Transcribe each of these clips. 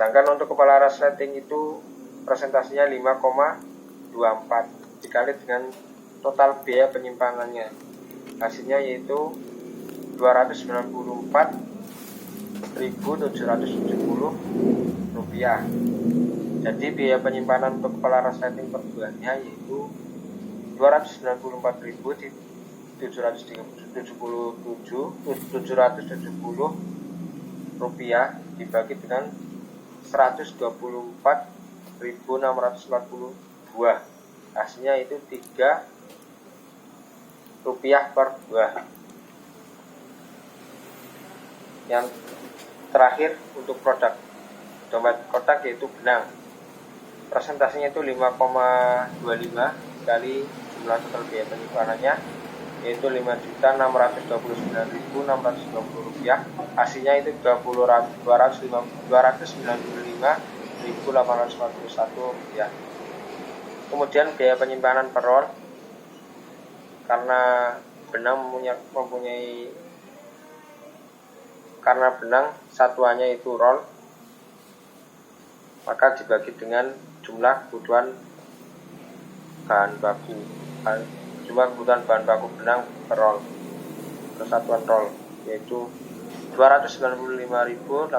Sedangkan untuk kepala resleting itu presentasinya 5,24 dikali dengan total biaya penyimpanannya. Hasilnya yaitu 294.770 rupiah. Jadi biaya penyimpanan untuk kepala resleting per bulannya yaitu 294.770 rupiah dibagi dengan 124.640 buah. Hasilnya itu 3 rupiah per buah. Yang terakhir untuk produk dompet kotak yaitu benang. Presentasinya itu 5,25 kali jumlah total biaya penyimpanannya yaitu 5.629.620 rupiah. Hasilnya itu 295.841 rupiah. Kemudian biaya penyimpanan per roll, karena benang satuannya itu roll, maka dibagi dengan jumlah kebutuhan bahan baku benang per roll kesatuan roll, yaitu 295.841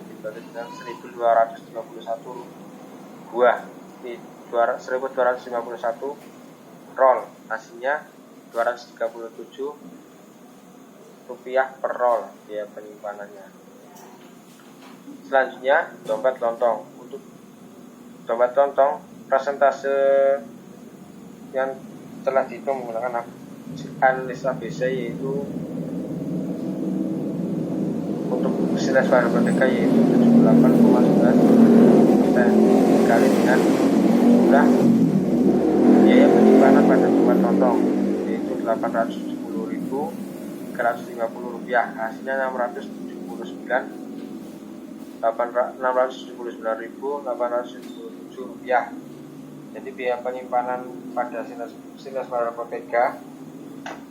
dibagi dengan 1.251 buah, 1.251 roll. Hasilnya 237 rupiah per roll biaya penyimpanannya. Selanjutnya dompet lontong. Untuk dompet lontong, persentase yang telah dihitung menggunakan analis ABC yaitu untuk silas Merdeka yaitu 78,11% dikali dengan jumlah biaya penyimpanan pada dompet lontong yaitu 870.350 rupiah. Hasilnya 679.877 rupiah. Jadi biaya penyimpanan pada silas Merdeka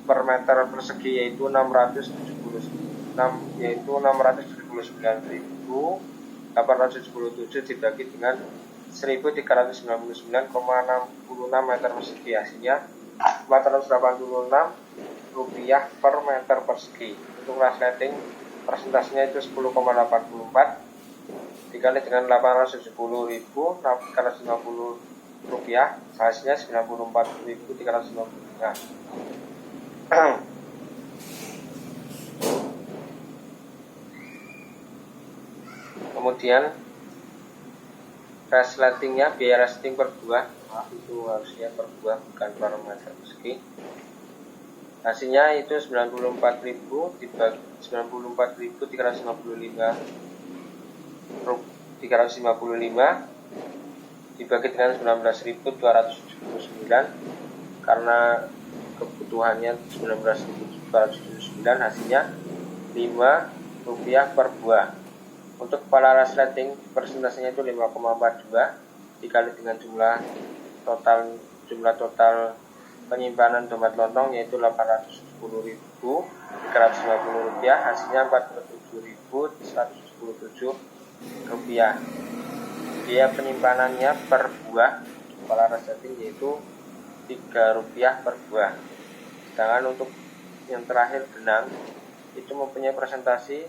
per meter persegi yaitu 679.877 dibagi dengan 1.399,66 meter persegi. Hasilnya 486 rupiah per meter persegi. Untuk resleting presentasinya itu 10,84 dikali dengan 870.350 rupiah, hasilnya 94.355. Kemudian resletingnya, biaya resleting per buah, itu harusnya per buah bukan per meter persegi. Hasilnya itu 94.355 dibagi dengan 19.279 karena kebutuhannya 19.279, hasilnya 5 rupiah per buah. Untuk kepala resleting presentasinya itu 5,42 dikali dengan jumlah total penyimpanan dompet lontong yaitu 870.350 rupiah, hasilnya 47.177 rupiah. Biaya penyimpanannya per buah kepala resleting yaitu 3 rupiah per buah. Sedangkan untuk yang terakhir benang itu mempunyai presentasi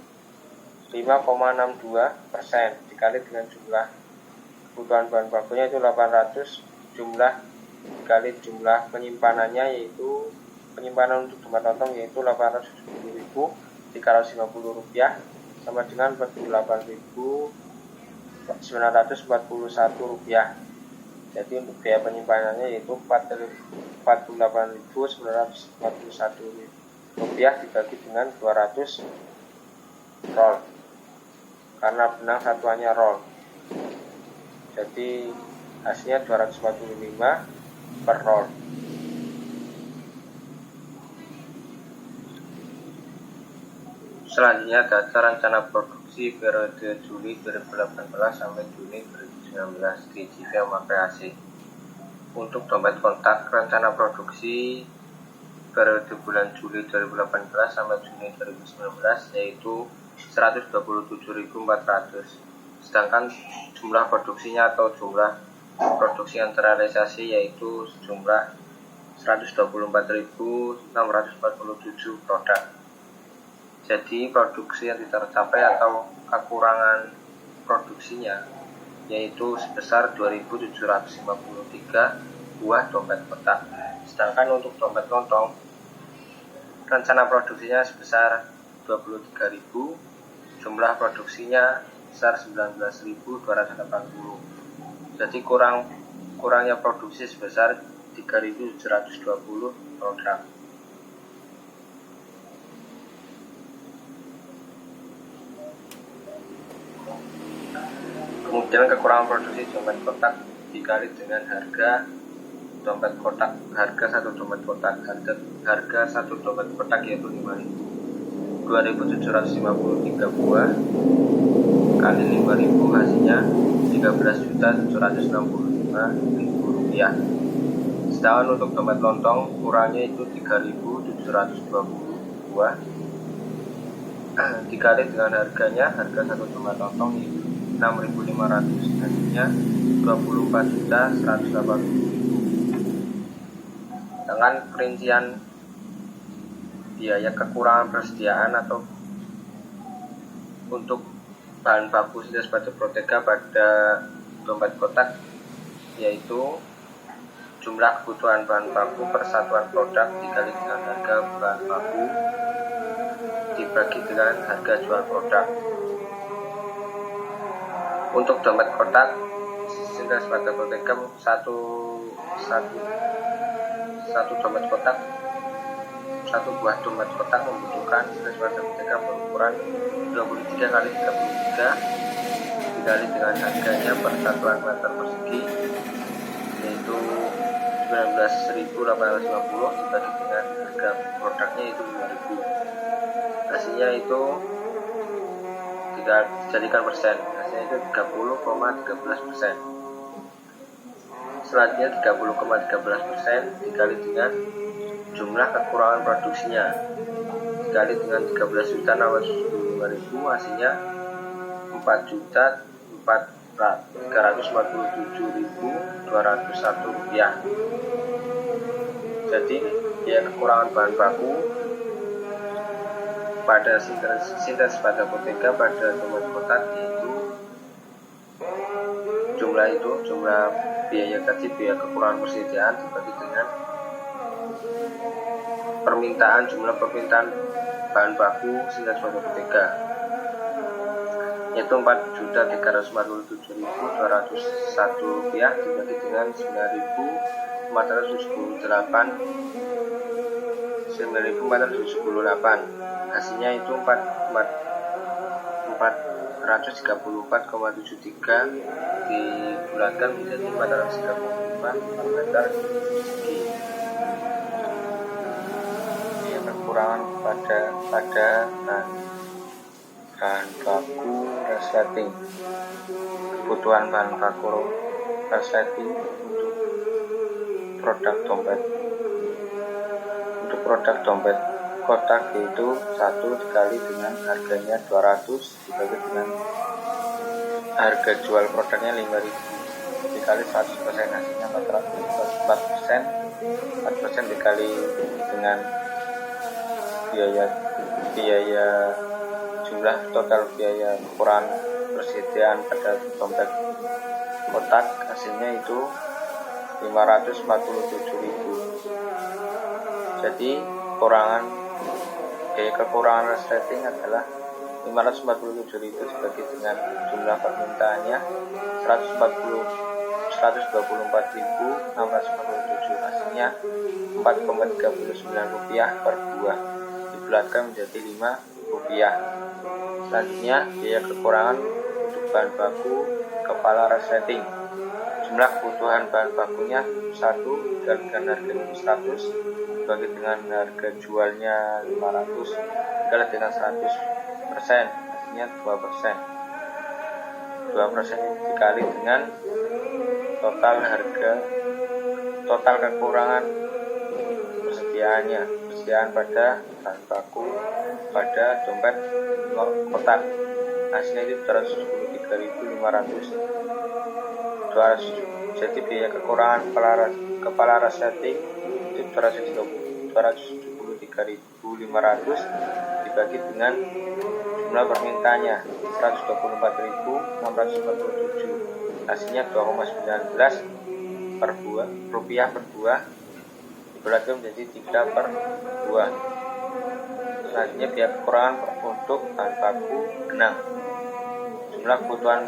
5,62% dikali dengan jumlah kebutuhan bahan bakunya itu 800 dikali jumlah penyimpanannya yaitu penyimpanan untuk dompet lontong yaitu 870.350 rupiah sama dengan 48.941 rupiah. Jadi untuk biaya penyimpanannya yaitu 48.941 rupiah dibagi dengan 200 roll, karena benang satuannya roll. Jadi hasilnya 245 per roll. Selanjutnya data rencana produksi periode Juli 2018 sampai Juni 2019 di GPM Kreasi. Untuk dompet kontak rencana produksi periode bulan Juli 2018 sampai Juni 2019 yaitu 127.400. sedangkan jumlah produksinya atau jumlah produksi yang terrealisasi yaitu sejumlah 124.647 produk. Jadi produksi yang tidak tercapai atau kekurangan produksinya yaitu sebesar 2.753 buah dompet kotak. Sedangkan untuk dompet lontong rencana produksinya sebesar 23.000, jumlah produksinya sebesar 19.280. Jadi kurangnya produksi sebesar 3.720 produk. Kemudian kekurangan produksi dompet kotak dikali dengan harga dompet kotak, harga satu dompet kotak, harga satu dompet kotak yaitu 2.753 buah kali 5.000 hasilnya 13.765.000 rupiah. Sedangkan untuk dompet lontong kurangnya itu 3.720 buah dikali dengan harga satu dompet lontong itu 6.500 hasilnya 24.180.000. Dengan perincian biaya kekurangan persediaan atau untuk bahan baku Sintes Batu Protega pada dompet kotak yaitu jumlah kebutuhan bahan baku per satuan produk dikali dengan harga bahan baku dibagi dengan harga jual produk. Untuk dompet kotak Sintes Batu Protega satu dompet kotak, satu buah dompet kotak membutuhkan Sintes Batu Protega berukuran 23 kali 33 dikali dengan harganya per satuan meter persegi yaitu 19.850 dibagi dengan harga produknya itu 5.000. Hasilnya itu tidak dijadikan persen, hasilnya itu 30,13%. Selanjutnya 30,13% dikali dengan jumlah kekurangan produksinya dikali dengan 13.675.000 hasilnya 4.347.201 rupiah. Jadi biaya kekurangan bahan baku pada Sintes Batu Protega pada dompet kotak yaitu jumlah biaya tadi, biaya kekurangan persediaan dibagi dengan jumlah permintaan bahan baku Sintes Batu Protega yaitu 4.347.201 rupiah dibagi dengan 9.478 hasilnya itu 434,73 dibulatkan menjadi 434 per meter persegi. Ya, kekurangan pada bahan baku resleting. Kebutuhan bahan baku resleting untuk produk dompet kotak yaitu 1 dikali dengan harganya 200 dibagi dengan harga jual produknya 5.000 dikali 100% hasilnya 4% dikali dengan biaya jumlah total biaya kekurangan persediaan pada dompet kotak hasilnya itu 547.000. Jadi biaya kekurangan resleting adalah 547.000 dibagi dengan jumlah permintaannya 124.647 hasilnya 4,39 rupiah per buah dibulatkan menjadi 5 rupiah. Selanjutnya biaya kekurangan untuk bahan baku kepala resleting. Jumlah kebutuhan bahan bakunya 1 dengan harga 100 dibagi dengan harga jualnya 500 dikali dengan 100% hasilnya 2% dikali dengan total kekurangan persediaan pada bahan baku pada dompet kotak hasilnya itu 273.500. Jadi biaya kekurangan kepala resleting itu 273.500 dibagi dengan jumlah permintaannya 124.647, hasilnya 2,19 per buah rupiah per buah dibagi menjadi 3 per buah. Selanjutnya biaya kekurangan untuk bahan baku benang. Jumlah kebutuhan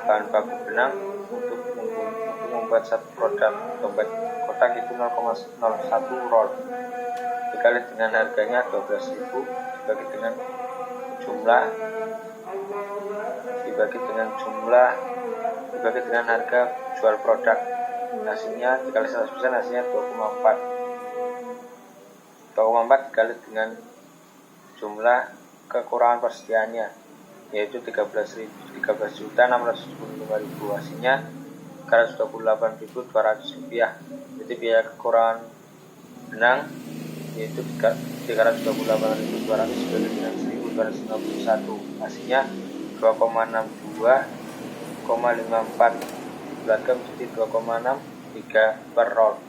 bahan baku benang untuk membuat satu produk dompet kotak itu 0,01 roll dikali dengan harganya 12.000 dibagi dengan harga jual produk, hasilnya dikali 100% hasilnya 2,4 dikali dengan jumlah kekurangan persediaannya yaitu 13.675.000, hasilnya 328.200 rupiah. Jadi biaya kekurangan benang yaitu 328.200 dibagi dengan 1.251, hasilnya 2,54 dibagi menjadi 2,63 per roll.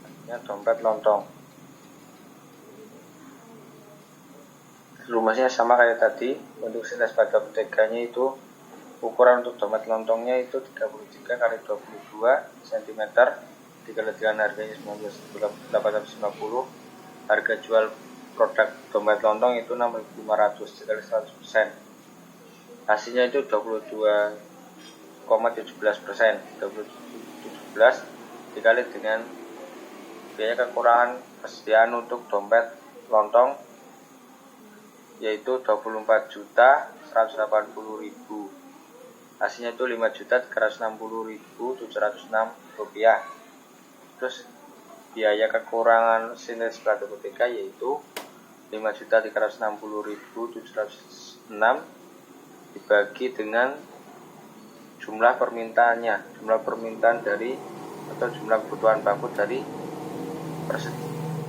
Hasilnya dompet lontong. Rumusnya sama kayak tadi. Untuk sintes pada bodegonya itu ukuran untuk dompet lontongnya itu 33 x 22 cm dikali dengan harganya 19.850. Harga jual produk dompet lontong itu 6.500 dikali 100%, hasilnya itu 22,17%. 17 dikali dengan biaya kekurangan persediaan untuk dompet lontong yaitu 24.180.000, hasilnya itu 5.360.706 rupiah. Terus biaya kekurangan sintes pada bottega yaitu 5.360.706 dibagi dengan jumlah permintaannya, jumlah permintaan dari atau jumlah kebutuhan baku dari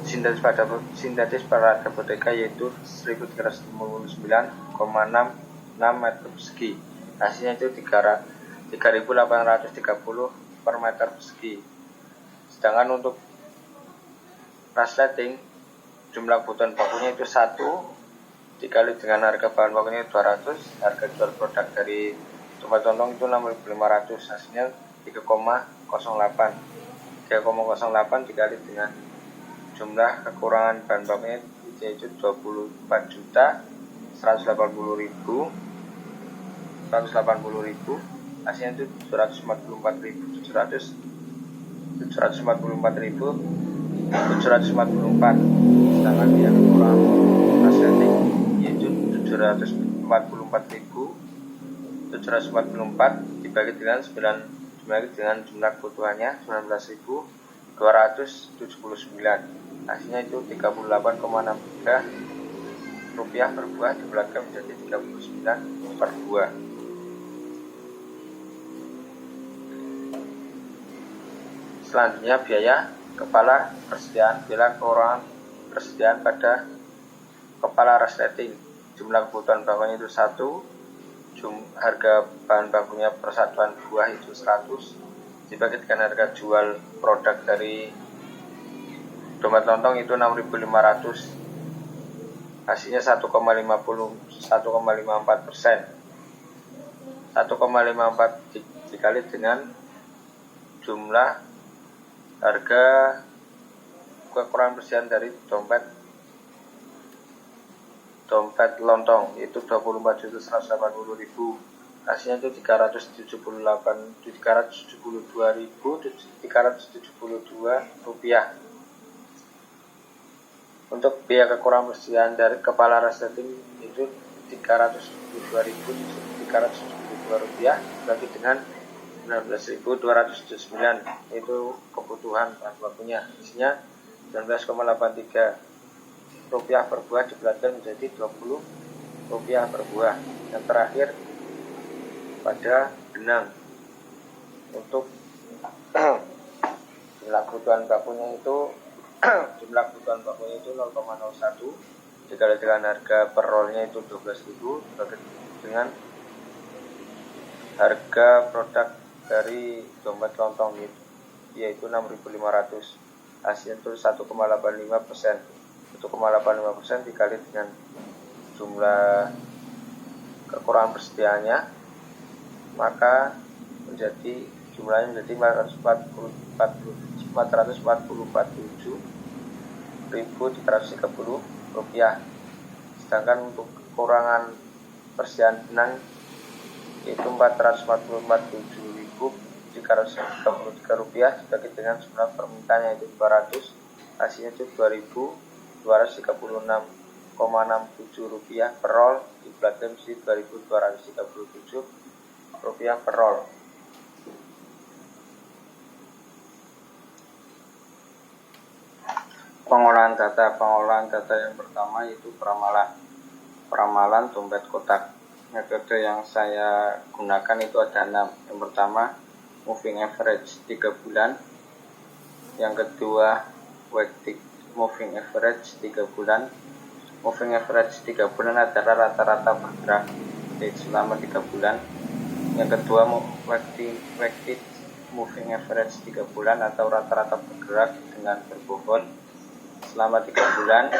sintetis pada bottega yaitu 1.359,66 meter persegi, hasilnya itu 3.830 per meter persegi. Sedangkan untuk resleting jumlah kebutuhan bakunya itu 1 dikali dengan harga bahan bakunya 200, harga jual produk dari dompet lontong itu 6.500, hasilnya 3,08 dikali dengan jumlah kekurangan bahan bakunya yaitu 24.180.000, hasilnya itu 744.744, sedangkan biaya kekurangan resleting yaitu 744.744 dibagi dengan jumlah kebutuhannya 19.279, hasilnya itu 38,63 rupiah per buah dibagi menjadi 39 per buah. Selanjutnya biaya kepala persediaan. Biaya kekurangan persediaan pada kepala resleting. Jumlah kebutuhan bakunya itu 1, harga bahan bakunya persatuan buah itu 100 dibagi dengan harga jual produk dari dompet lontong itu 6.500, hasilnya 1,54%. 1,54 dikali dengan jumlah harga kekurangan persediaan dari dompet lontong itu 24.180.000, hasilnya itu 372.372 rupiah. Untuk biaya kekurangan persediaan dari kepala resleting itu 372.372 rupiah bagi dengan 19.279, itu kebutuhan bahan bakunya, isinya 19,83 rupiah per buah dibulatkan menjadi 20 rupiah per buah. Yang terakhir pada benang, untuk jumlah kebutuhan bakunya itu jumlah kebutuhan bakunya itu 0,01 dikali dengan harga per rollnya itu 12.000 dibagi dengan harga produk dari dompet lontong yaitu 6.500. Hasilnya itu 1,85%. 1,85% dikali dengan jumlah kekurangan persediaannya, maka jumlahnya menjadi 444.330 rupiah. Sedangkan untuk kekurangan persediaan benang yaitu 444.333 rupiah dibagi dengan jumlah permintaannya yaitu 200, hasilnya itu 2.236,67 rupiah per roll, dibulatkan menjadi 2.237 rupiah per roll. Pengolahan data yang pertama yaitu peramalan dompet kotak. Metode yang saya gunakan itu ada 6. Yang pertama, moving average 3 bulan. Yang kedua, weekly moving average 3 bulan. Moving average 3 bulan adalah rata-rata bergerak selama 3 bulan. Yang kedua, weekly moving average 3 bulan atau rata-rata bergerak dengan berbobot selama 3 bulan.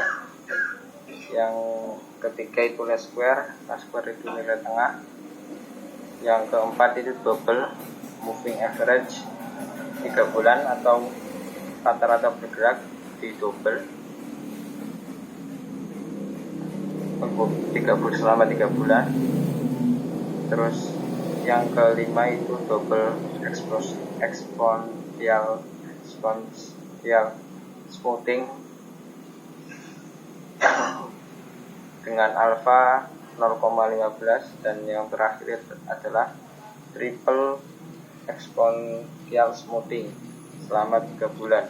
Yang ketiga itu least square itu nilai tengah. Yang keempat itu double moving average 3 bulan atau rata-rata bergerak di double selama 3 bulan. Terus yang kelima itu double exponential smoothing dengan alfa 0,15, dan yang terakhir adalah triple exponential smoothing selama 3 bulan.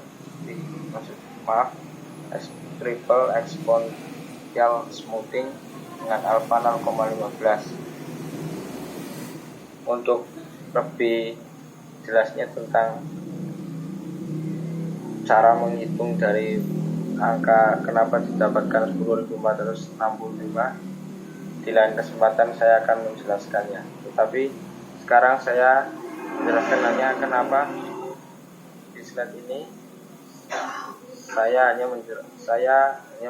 Triple exponential smoothing dengan alfa 0,15. Untuk lebih jelasnya tentang cara menghitung dari angka kenapa didapatkan 10.465, di lain kesempatan saya akan menjelaskannya. Tetapi sekarang saya menjelaskan hanya kenapa di slide ini saya hanya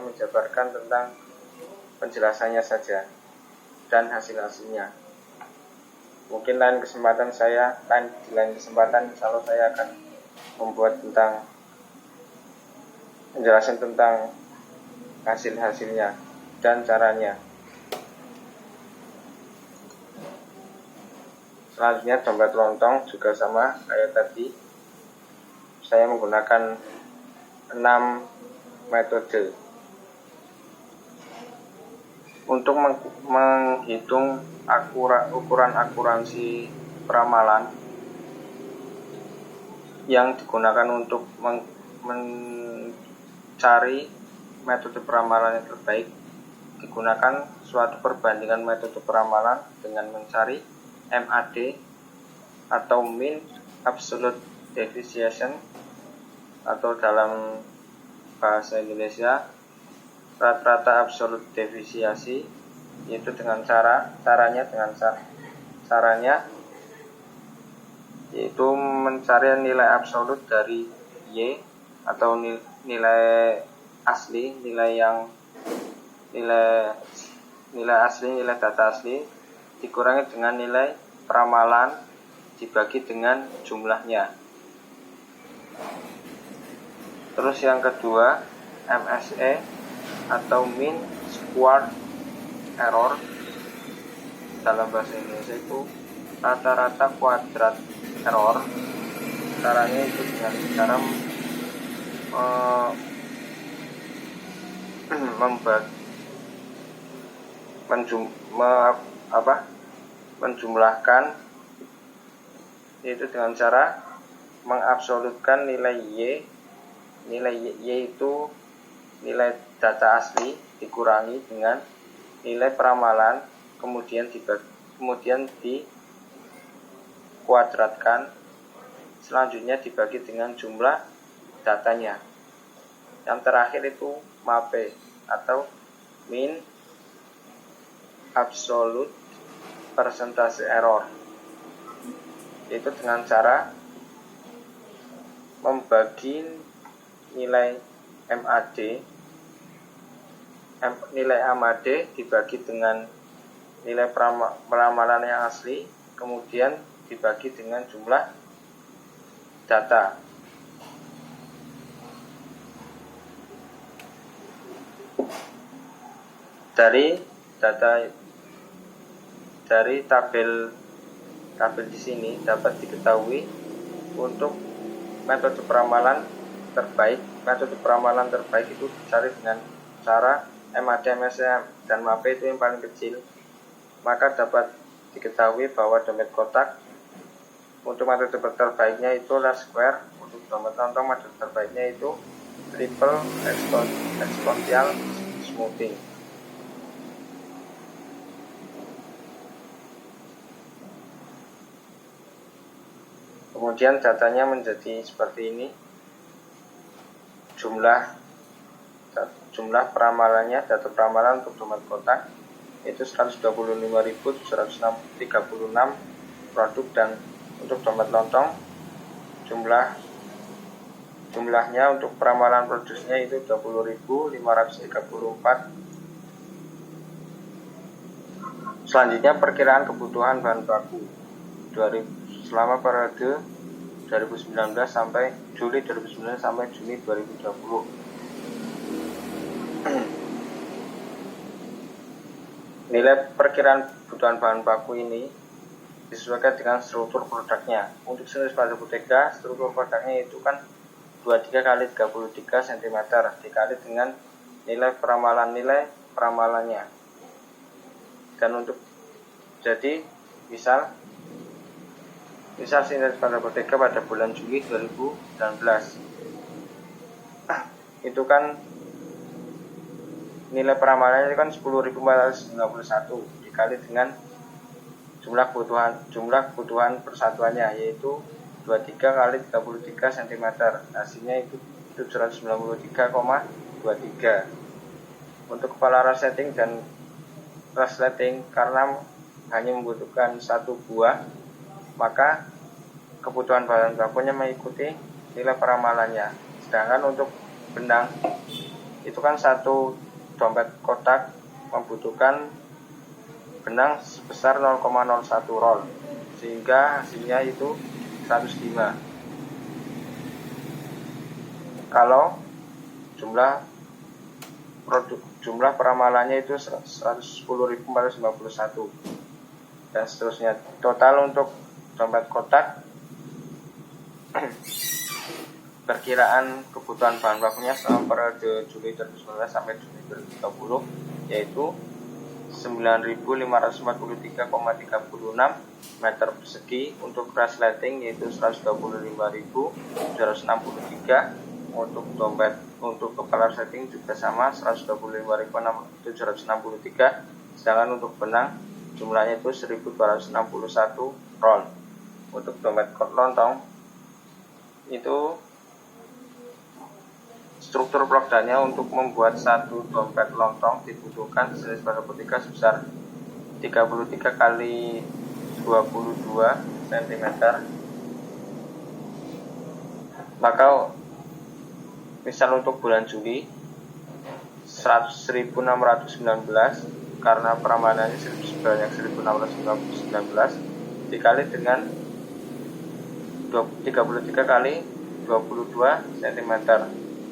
menjabarkan tentang penjelasannya saja dan hasil-hasilnya. Mungkin di lain kesempatan insya Allah saya akan membuat tentang penjelasan tentang hasil-hasilnya dan caranya. Selanjutnya dompet lontong juga sama kayak tadi. Saya menggunakan 6 metode untuk menghitung ukuran akuransi peramalan yang digunakan untuk mencari metode peramalan yang terbaik. Digunakan suatu perbandingan metode peramalan dengan mencari MAD atau mean absolute deviation, atau dalam bahasa Indonesia rata-rata absolut deviasi, yaitu dengan caranya yaitu mencari nilai absolut dari Y atau nilai asli, nilai data asli dikurangi dengan nilai peramalan dibagi dengan jumlahnya. Terus yang kedua, MSE atau mean squared error, dalam bahasa Indonesia itu rata-rata kuadrat error. Caranya itu dengan cara menjumlahkan, yaitu dengan cara mengabsolutkan nilai Y. Nilai Y itu nilai data asli dikurangi dengan nilai peramalan, kemudian dikuadratkan, selanjutnya dibagi dengan jumlah datanya. Yang terakhir itu MAPE atau mean absolute percentage error, yaitu dengan cara membagi nilai MAD dibagi dengan nilai peramalan yang asli, kemudian dibagi dengan jumlah data. Dari tabel di sini dapat diketahui untuk metode peramalan terbaik itu dicari dengan cara MAD, MSM, dan MAPE itu yang paling kecil. Maka dapat diketahui bahwa dompet kotak untuk metode terbaiknya itu last square, untuk dompet lontong metode terbaiknya itu triple exponential smoothing. Kemudian datanya menjadi seperti ini. Jumlah peramalannya, data peramalan untuk dompet kotak itu 125.736 produk, dan untuk dompet lontong jumlahnya untuk peramalan produksinya itu 20.534. Selanjutnya perkiraan kebutuhan bahan baku selama periode 2019 sampai Juli 2019 sampai Juni 2020. Nilai perkiraan kebutuhan bahan baku ini disesuaikan dengan struktur produknya. Untuk jenis pada Bottega, struktur produknya itu kan 23 kali 33 cm dikali dengan nilai peramalannya. Dan untuk jadi misal sinergi pada Bottega pada bulan Juli 2019 itu kan nilai peramalannya itu kan 10.491 dikali dengan jumlah kebutuhan persatuannya, yaitu 23 kali 33 cm, hasilnya itu 793,23. Untuk kepala resleting dan resleting karena hanya membutuhkan satu buah, maka kebutuhan bahan bakunya mengikuti nilai peramalannya. Sedangkan untuk benang itu kan satu dompet kotak membutuhkan benang sebesar 0,01 roll, sehingga hasilnya itu 105. Kalau jumlah peramalannya itu 110.491 dan seterusnya. Total untuk dompet kotak perkiraan kebutuhan bahan bakunya selama periode Juli 2019 sampai Juni 2020 yaitu 9.543,36 meter persegi. Untuk resleting yaitu 125.763. Untuk kepala resleting juga sama 125.763. Sedangkan untuk benang jumlahnya itu 1.261 roll. Untuk dompet lontong itu struktur produknya untuk membuat satu dompet lontong dibutuhkan jenis pada Bottega sebesar 33 kali 22 cm. Maka misal untuk bulan Juli 1.619 karena peramalannya sebanyak 1.619 dikali dengan 33 kali 22 cm,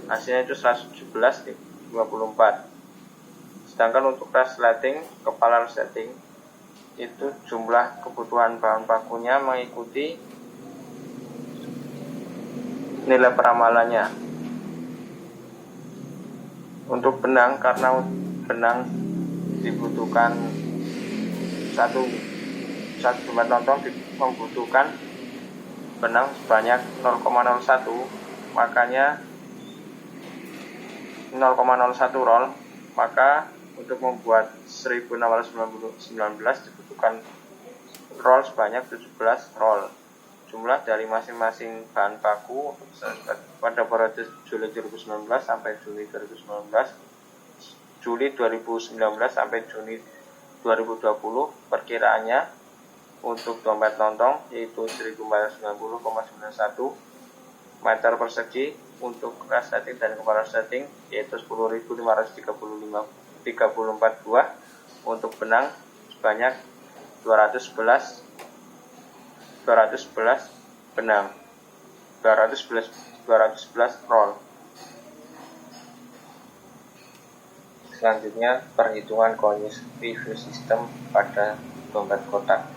hasilnya itu 117,54. Sedangkan untuk resleting, kepala resleting itu jumlah kebutuhan bahan bakunya mengikuti nilai peramalannya. Untuk benang, karena benang dibutuhkan satu dompet lontong membutuhkan benang sebanyak 0,01, makanya 0,01 roll, maka untuk membuat 1.619 dibutuhkan roll sebanyak 17 roll. jumlah dari masing-masing bahan baku pada periode Juli 2019 sampai Juli 2019, Juli 2019 sampai Juni 2020. Perkiraannya untuk dompet lontong yaitu 1490,91 meter persegi, untuk resleting dan kepala resleting yaitu 10.534 buah, untuk benang sebanyak 211 benang, 211 roll. Selanjutnya, perhitungan Conius Review System pada dompet kotak.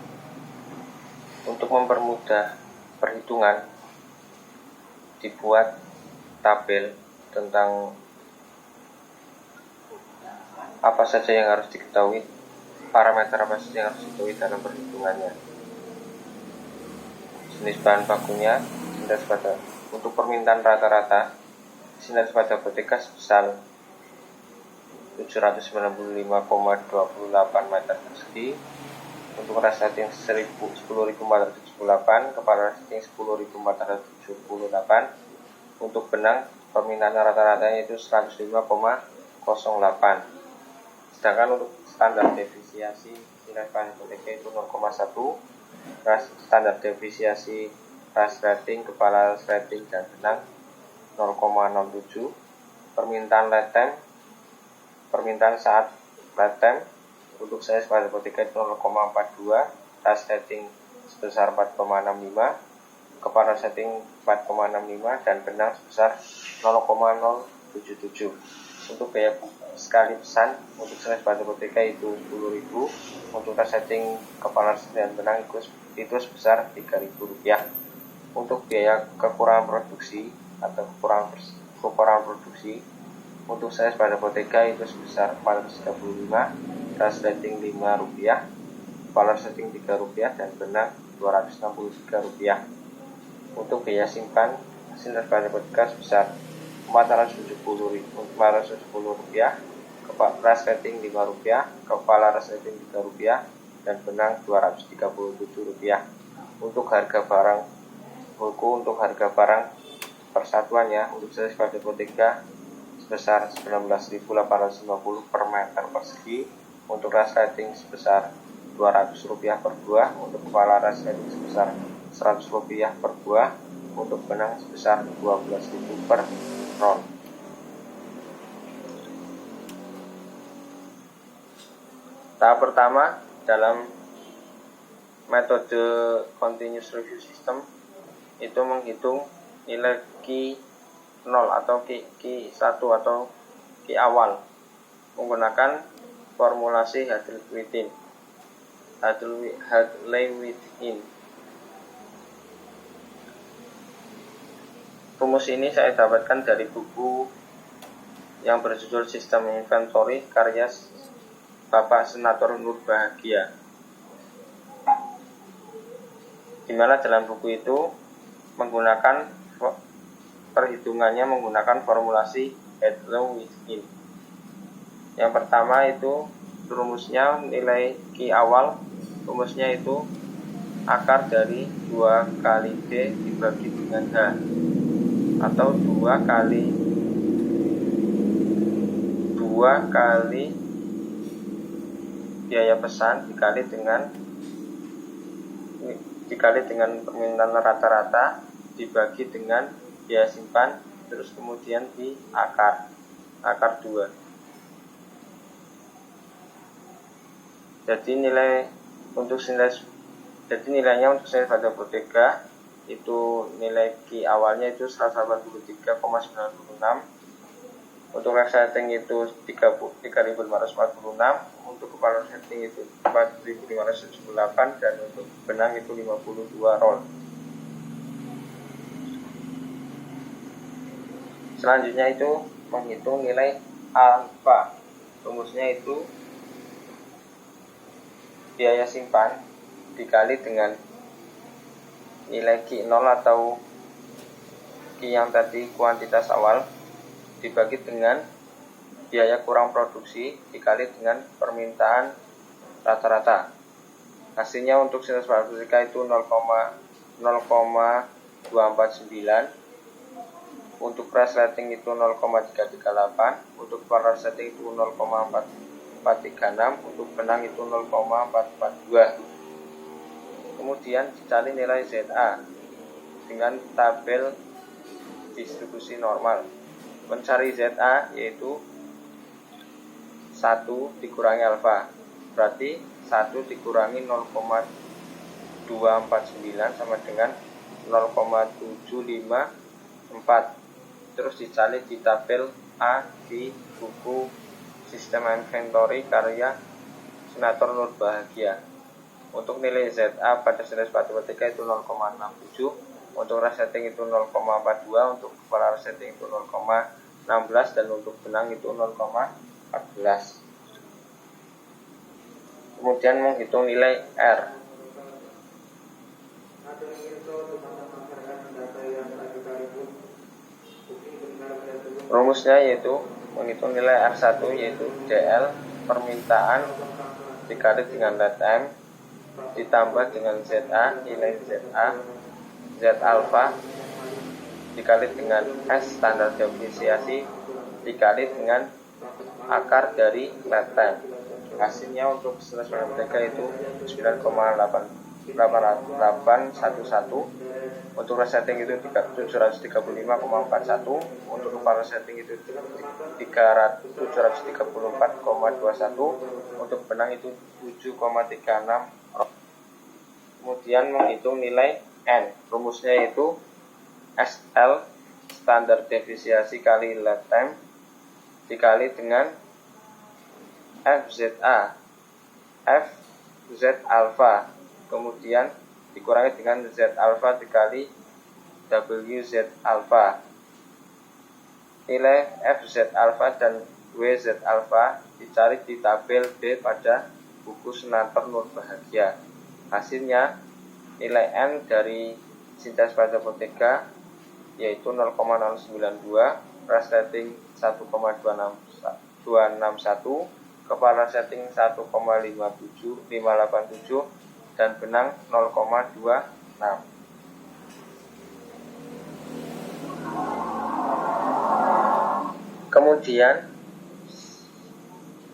Untuk mempermudah perhitungan, dibuat tabel tentang apa saja yang harus diketahui, parameter apa saja yang harus diketahui dalam perhitungannya. Jenis bahan bakunya, sintetis pada untuk permintaan rata-rata, sintetis pada apotika sebesar 795,28 meter persegi, untuk resleting 10.478, kepala resleting 10.478, untuk benang permintaan rata-ratanya itu 105,08. Sedangkan untuk standar defisiasi sintetis bahan apotika itu 0,1, standar defisiasi resleting, kepala resleting dan benang 0,07, permintaan saat letem untuk size pada apotika itu 0,42, resleting sebesar 4,65, kepala resleting 4,65 dan benang sebesar 0,077. Untuk biaya sekali pesan untuk size pada apotika itu 10.000, untuk resleting, kepala resleting dan benang itu sebesar Rp3.000. Untuk biaya kekurangan produksi atau kekurangan produksi untuk size pada apotika itu sebesar Rp435, resleting Rp5, kepala resleting Rp3 dan benang Rp263. Untuk biaya simpan sintetis pada apotika sebesar Rp470, resleting Rp5, kepala resleting Rp3 dan benang Rp237. Untuk harga barang buku, untuk harga barang persatuannya untuk size pada apotika sebesar Rp19.850 per meter persegi, untuk resleting sebesar Rp200 per buah, untuk kepala resleting sebesar Rp100 per buah, untuk benang sebesar Rp12.000 per roll. Tahap pertama dalam metode Continuous Review System itu menghitung nilai Q 0 atau Q1 atau Q awal menggunakan formulasi Hadley-Wittin. Rumus ini saya dapatkan dari buku yang berjudul Sistem Inventory karya Bapak Senator Nurbahagia, di mana dalam buku itu perhitungannya menggunakan formulasi Hadley-Wittin. Yang pertama itu rumusnya nilai Q awal, rumusnya itu akar dari 2 kali D dibagi dengan H, atau 2 kali biaya pesan dikali dengan permintaan rata-rata dibagi dengan biaya simpan, terus kemudian di akar 2. Jadi nilainya untuk sintetis pada apotika itu nilai Q awalnya itu 183,96, untuk resleting itu 3.546, untuk kepala resleting itu 4.578 dan untuk benang itu 52 roll. Selanjutnya itu menghitung nilai alfa. Rumusnya itu biaya simpan dikali dengan nilai Q0 atau Q yang tadi kuantitas awal dibagi dengan biaya kurang produksi dikali dengan permintaan rata-rata. Hasilnya untuk sintetis pada apotika itu 0,077 0,249, untuk resleting itu 0,338, untuk power setting itu 0,4436, untuk benang itu 0,442. Kemudian dicari nilai ZA dengan tabel distribusi normal. Mencari ZA yaitu 1 dikurangi alfa, berarti 1 dikurangi 0,249 sama dengan 0,754. Terus dicari di tabel A di buku sistem inventory karya Senator Nur Bahagia. Untuk nilai ZA pada series sepatu vertika itu 0,67, untuk resetting itu 0,42, untuk kepala resetting itu 0,16, dan untuk benang itu 0,14. Kemudian menghitung nilai R. Rumusnya yaitu menghitung nilai R1 yaitu DL permintaan dikali dengan lead M ditambah dengan ZA, nilai ZA, Z alpha dikali dengan S standar depresiasi dikali dengan akar dari lead time. Hasilnya untuk series mereka itu 9,8811, untuk resetting itu 735,41, untuk kepala setting itu 734,21, untuk benang itu 7,36. Kemudian menghitung nilai N. Rumusnya yaitu SL standar deviasi kali lead time dikali dengan FZA FZ alpha, kemudian dikurangi dengan Z alpha dikali WZ alpha. Nilai FZ alpha dan WZ alpha dicari di tabel B pada buku Senator Nur Bahagia. Hasilnya nilai N dari sintes pada apotika yaitu 0,092, resleting 1,261, kepala setting 1,587, dan benang 0,26. Kemudian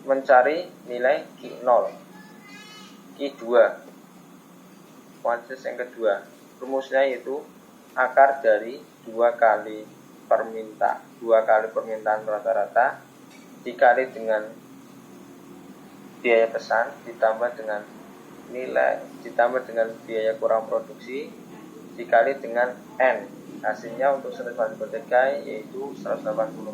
mencari nilai Q0, Q2, kuantitas yang kedua. Rumusnya yaitu akar dari 2 kali permintaan rata-rata dikali dengan biaya pesan ditambah dengan biaya kurang produksi dikali dengan N. Hasilnya untuk 180 yaitu 184